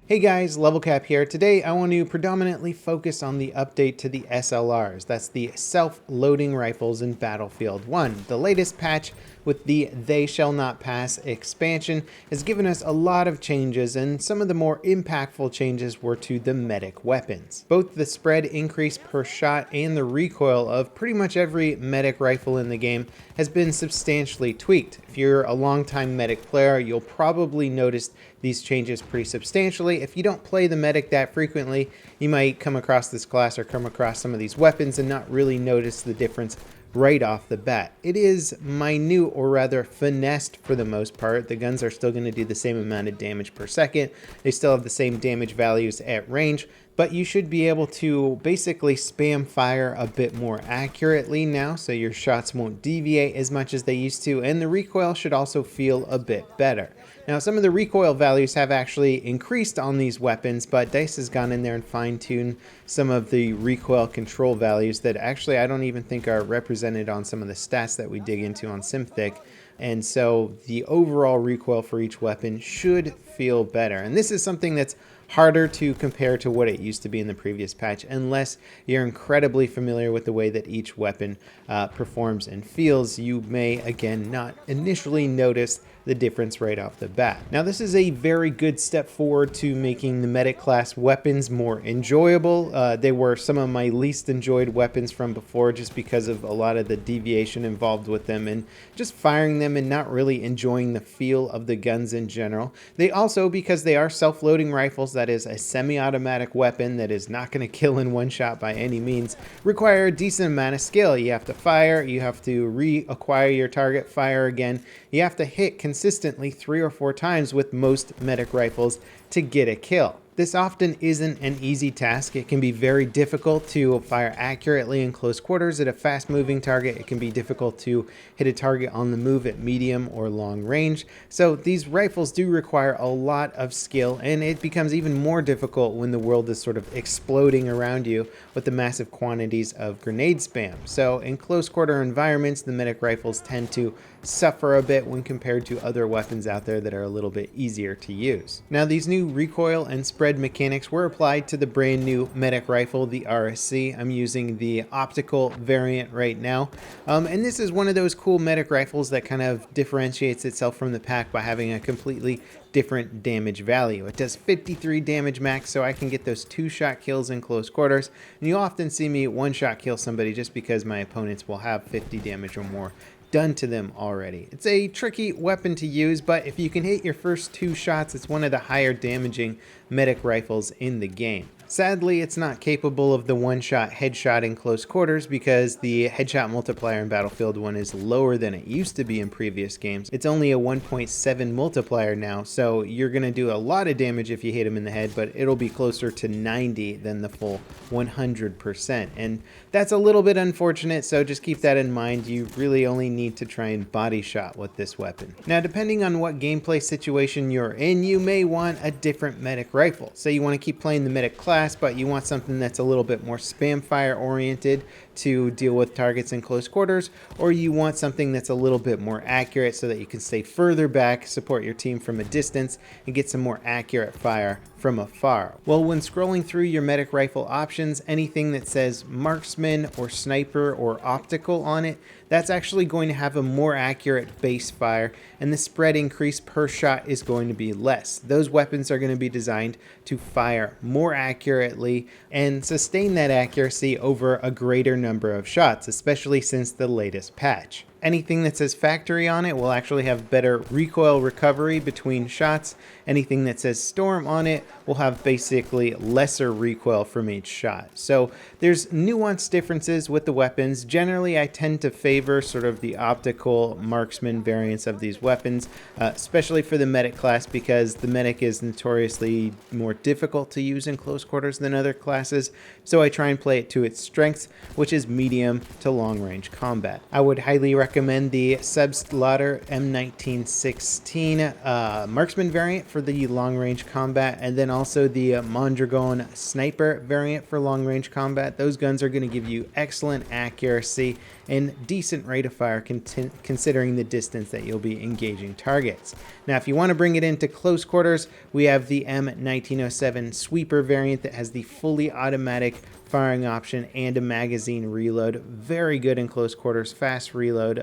Hey guys, Level Cap here. Today I want to predominantly focus on the update to the SLRs. That's the self-loading rifles in Battlefield 1. The latest patch with the They Shall Not Pass expansion has given us a lot of changes, and some of the more impactful changes were to the medic weapons. Both the spread increase per shot and the recoil of pretty much every medic rifle in the game has been substantially tweaked. If you're a longtime medic player, you'll probably notice these changes pretty substantially. If you don't play the medic that frequently, you might come across this class or come across some of these weapons and not really notice the difference right off the bat. It is minute, or rather finessed for the most part. The guns are still going to do the same amount of damage per second. They still have the same damage values at range, but you should be able to basically spam fire a bit more accurately now, so your shots won't deviate as much as they used to, and the recoil should also feel a bit better. Now, some of the recoil values have actually increased on these weapons, but DICE has gone in there and fine-tuned some of the recoil control values that actually I don't even think are represented on some of the stats that we dig into on Synthic. And so the overall recoil for each weapon should feel better. And this is something that's harder to compare to what it used to be in the previous patch, unless you're incredibly familiar with the way that each weapon performs and feels. You may, again, not initially notice the difference right off the bat. Now, this is a very good step forward to making the medic class weapons more enjoyable. They were some of my least enjoyed weapons from before, just because of a lot of the deviation involved with them and just firing them and not really enjoying the feel of the guns in general. They also, because they are self-loading rifles, that is a semi-automatic weapon that is not going to kill in one shot by any means, require a decent amount of skill. You have to fire, you have to reacquire your target, fire again. You have to hit consistently 3 or 4 times with most medic rifles to get a kill. This often isn't an easy task. It can be very difficult to fire accurately in close quarters at a fast-moving target. It can be difficult to hit a target on the move at medium or long range. So these rifles do require a lot of skill, and it becomes even more difficult when the world is sort of exploding around you with the massive quantities of grenade spam. So in close quarter environments, the medic rifles tend to suffer a bit when compared to other weapons out there that are a little bit easier to use. Now, these new recoil and spread mechanics were applied to the brand new medic rifle, the RSC. I'm using the optical variant right now, and this is one of those cool medic rifles that kind of differentiates itself from the pack by having a completely different damage value. It does 53 damage max, so I can get those 2-shot kills in close quarters, and you often see me 1-shot kill somebody just because my opponents will have 50 damage or more done to them already. It's a tricky weapon to use, but if you can hit your first 2 shots, it's one of the higher damaging medic rifles in the game. Sadly, it's not capable of the 1-shot headshot in close quarters because the headshot multiplier in Battlefield 1 is lower than it used to be in previous games. It's only a 1.7 multiplier now, so you're going to do a lot of damage if you hit him in the head, but it'll be closer to 90 than the full 100%. And that's a little bit unfortunate, so just keep that in mind. You really only need to try and body shot with this weapon. Now, depending on what gameplay situation you're in, you may want a different medic rifle. Say you want to keep playing the medic class, but you want something that's a little bit more spam fire oriented to deal with targets in close quarters, or you want something that's a little bit more accurate so that you can stay further back, support your team from a distance, and get some more accurate fire from afar. Well, when scrolling through your medic rifle options, anything that says marksman or sniper or optical on it, that's actually going to have a more accurate base fire, and the spread increase per shot is going to be less. Those weapons are going to be designed to fire more accurately and sustain that accuracy over a greater number of shots, especially since the latest patch. Anything that says factory on it will actually have better recoil recovery between shots. Anything that says storm on it will have basically lesser recoil from each shot. So there's nuanced differences with the weapons. Generally, I tend to favor sort of the optical marksman variants of these weapons, especially for the medic class, because the medic is notoriously more difficult to use in close quarters than other classes. So I try and play it to its strengths, which is medium to long range combat. I would highly recommend the SLR M1916 marksman variant for the long range combat, and then also the Mondragon sniper variant for long range combat. Those guns are going to give you excellent accuracy and decent rate of fire considering the distance that you'll be engaging targets. Now, if you want to bring it into close quarters, we have the M1907 Sweeper variant that has the fully automatic firing option and a magazine reload. Very good in close quarters, fast reload,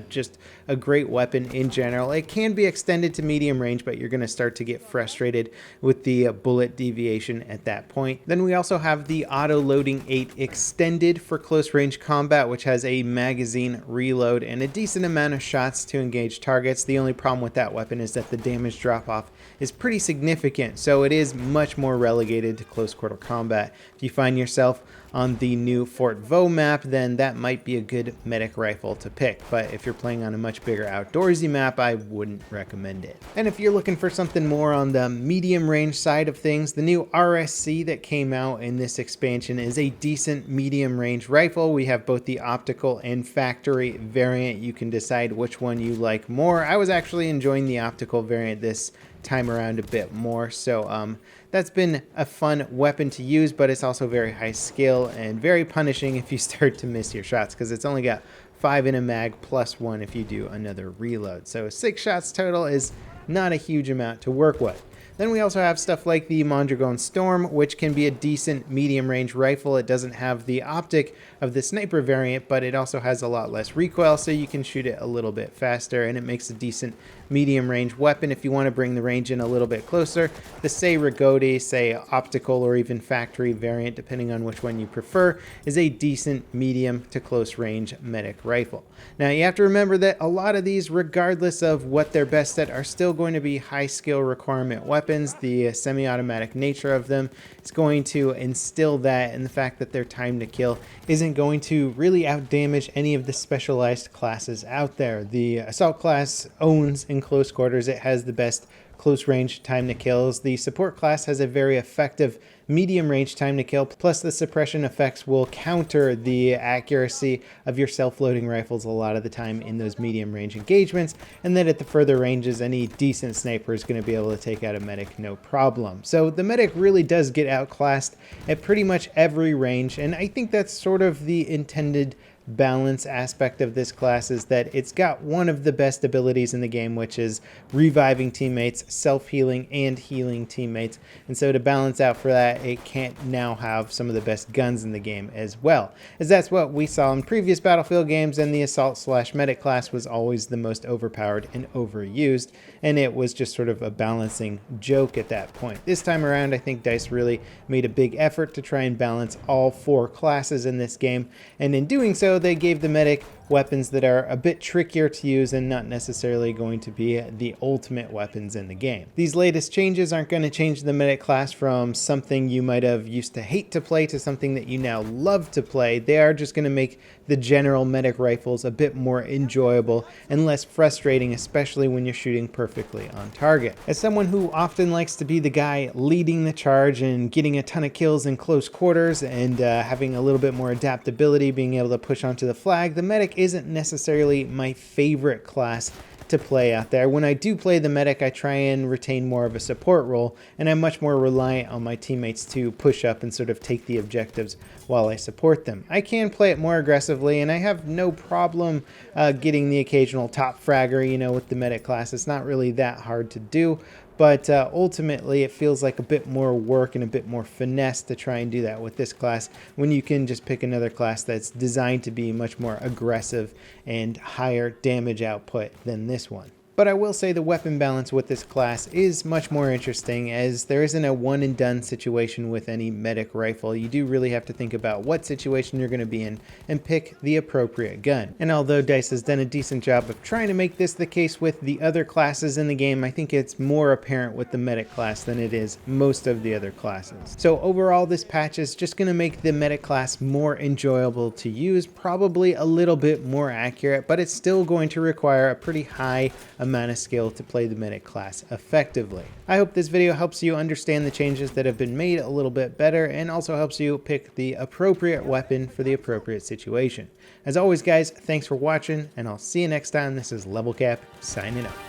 just a great weapon in general. It can be extended to medium range, but you're going to start to get frustrated with the bullet deviation at that point. Then we also have the Auto Loading 8 Extended for close range combat, which has a magazine reload and a decent amount of shots to engage targets. The only problem with that weapon is that the damage drop off is pretty significant, so it is much more relegated to close quarter combat. If you find yourself on the new Fort Vaux map, then that might be a good medic rifle to pick, but if you're playing on a much bigger outdoorsy map, I wouldn't recommend it. And if you're looking for something more on the medium range side of things, the new RSC that came out in this expansion is a decent medium range rifle. We have both the optical and factory variant. You can decide which one you like more. I was actually enjoying the optical variant this time around a bit more, so that's been a fun weapon to use, but it's also very high skill and very punishing if you start to miss your shots, because it's only got 5 in a mag plus 1 if you do another reload. So 6 shots total is not a huge amount to work with. Then we also have stuff like the Mondragon Storm, which can be a decent medium range rifle. It doesn't have the optic of the sniper variant, but it also has a lot less recoil, so you can shoot it a little bit faster, and it makes a decent medium range weapon. If you want to bring the range in a little bit closer, the Say Rigodi, say optical or even factory variant, depending on which one you prefer, is a decent medium to close range medic rifle. Now you have to remember that a lot of these, regardless of what they're best at, are still going to be high skill requirement weapons. The semi-automatic nature of them is going to instill that, and the fact that their time to kill isn't going to really outdamage any of the specialized classes out there. The assault class owns in close quarters. It has the best close range time to kills. The support class has a very effective medium range time to kill, plus the suppression effects will counter the accuracy of your self-loading rifles a lot of the time in those medium range engagements, and then at the further ranges, any decent sniper is going to be able to take out a medic no problem. So the medic really does get outclassed at pretty much every range, and I think that's sort of the intended balance aspect of this class, is that it's got one of the best abilities in the game, which is reviving teammates, self-healing, and healing teammates. And so to balance out for that, it can't now have some of the best guns in the game as well, as that's what we saw in previous Battlefield games, and the assault/medic class was always the most overpowered and overused, and it was just sort of a balancing joke at that point. This time around, I think DICE really made a big effort to try and balance all 4 classes in this game, and in doing so, they gave the medic weapons that are a bit trickier to use and not necessarily going to be the ultimate weapons in the game. These latest changes aren't going to change the medic class from something you might have used to hate to play to something that you now love to play. They are just going to make the general medic rifles a bit more enjoyable and less frustrating, especially when you're shooting perfectly on target. As someone who often likes to be the guy leading the charge and getting a ton of kills in close quarters and having a little bit more adaptability, being able to push onto the flag, the medic isn't necessarily my favorite class to play out there. When I do play the medic, I try and retain more of a support role, and I'm much more reliant on my teammates to push up and sort of take the objectives while I support them. I can play it more aggressively, and I have no problem getting the occasional top fragger, you know, with the medic class. It's not really that hard to do, but ultimately it feels like a bit more work and a bit more finesse to try and do that with this class, when you can just pick another class that's designed to be much more aggressive and higher damage output than this one. But I will say the weapon balance with this class is much more interesting, as there isn't a one and done situation with any medic rifle. You do really have to think about what situation you're going to be in and pick the appropriate gun. And although DICE has done a decent job of trying to make this the case with the other classes in the game, I think it's more apparent with the medic class than it is most of the other classes. So overall, this patch is just going to make the medic class more enjoyable to use, probably a little bit more accurate, but it's still going to require a pretty high amount of skill to play the medic class effectively. I hope this video helps you understand the changes that have been made a little bit better, and also helps you pick the appropriate weapon for the appropriate situation. As always guys, thanks for watching, and I'll see you next time. This is Level Cap signing out.